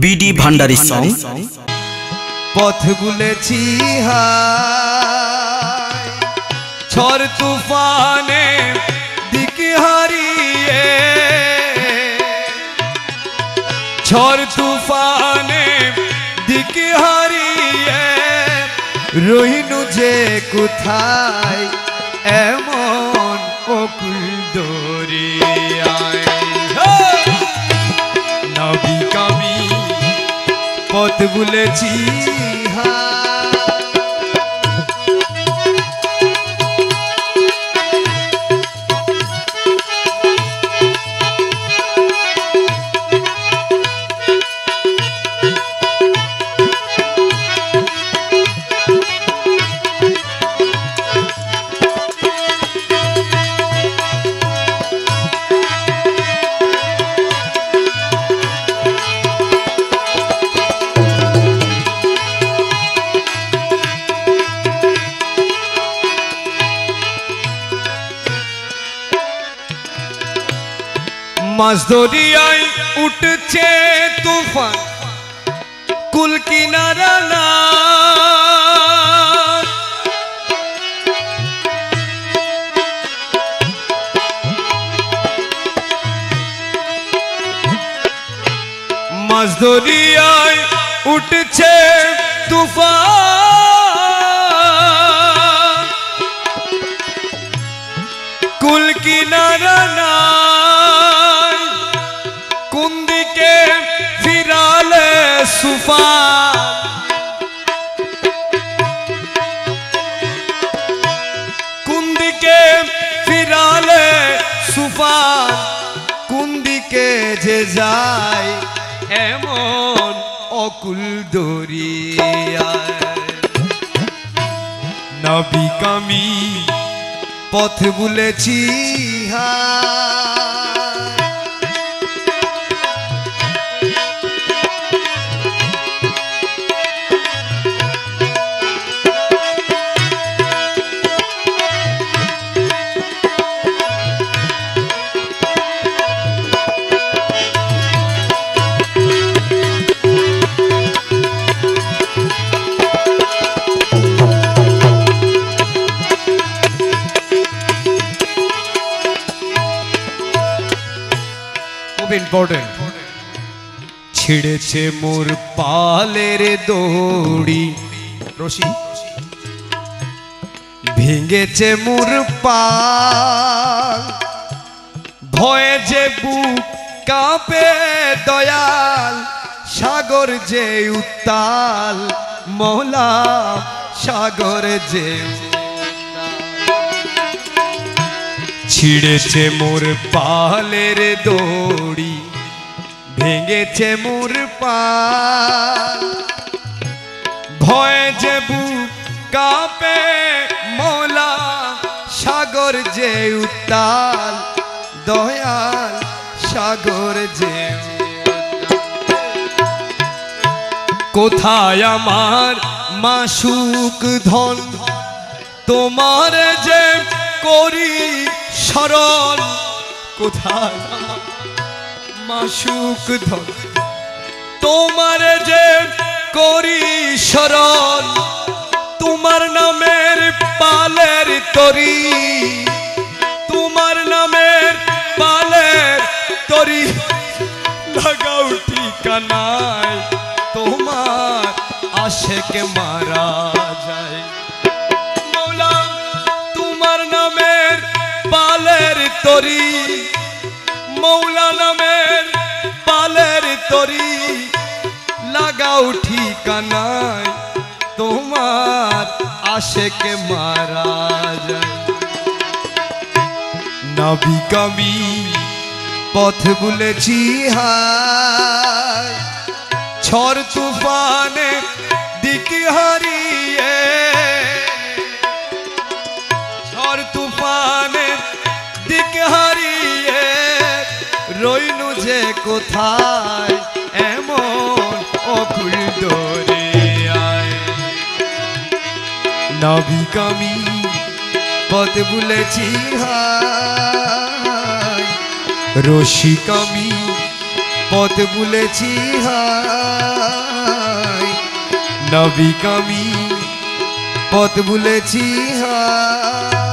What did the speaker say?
BD Bhandari song. পথ ভুলেছি ঝড় তুফানে দিক হারিয়ে, ঝড় তুফানে দিক হারিয়ে রইনু যে কোথায় এমন অকুল দরিয়ায়। নাবিক আমি পথ ভুলেছি মাছ দরিয়ায় উঠছে তুফান কুল কিনারা না, মাছ দরিয়ায় উঠছে তুফান কুল কিনারা না, কোন দিকে ফিরালে সুফান, কোন দিকে ফিরালে সুফান, কোন দিকে যে যায় এমন অকুল দরিয়ায়। নাবিক আমি পথ ভুলেছি ইম্পর্টেন্ট। ছিড়েছে মোর পালের দড়ি রশি, ভেঙেছে মোর পাল, ভয়ে যে বুক কাঁপে দয়াল, সাগর যে উত্তাল মওলা, সাগর যে ছিড়েছে মোর পালের দড়ি, ভেঙেছে মোর পাল, ভয়ে যে বুক কাঁপে মওলা, সাগর যে উত্তাল দয়াল, সাগর যে কোথায় আমার মাসুক ধন, তোমার যে করি শরণ, কোথায় মাসুক ধন, তোমার যে করি শরণ, তোমার নামের পালের তরি, তোমার নামের পালের তরি, লাগাও ঠিকানায় তোমার আশেক মারা যায়। মওলা তোমার নামের পালের তরি, মওলা নামের পালের তরি, লাগাও ঠিকানায় তোমার আশেক মারা যায়। নাবিক আমি পথ ভুলেছি ঝড় তুফানে দিক হারিয়ে, ঝড় তুফানে দিক হারিয়ে রইনু যে কোথায় এমন অকুল দরিয়ায়। নাবিক আমি পথ ভুলেছি রসিক আমি পথ ভুলেছি হায় নাবিক আমি পথ ভুলেছি হায়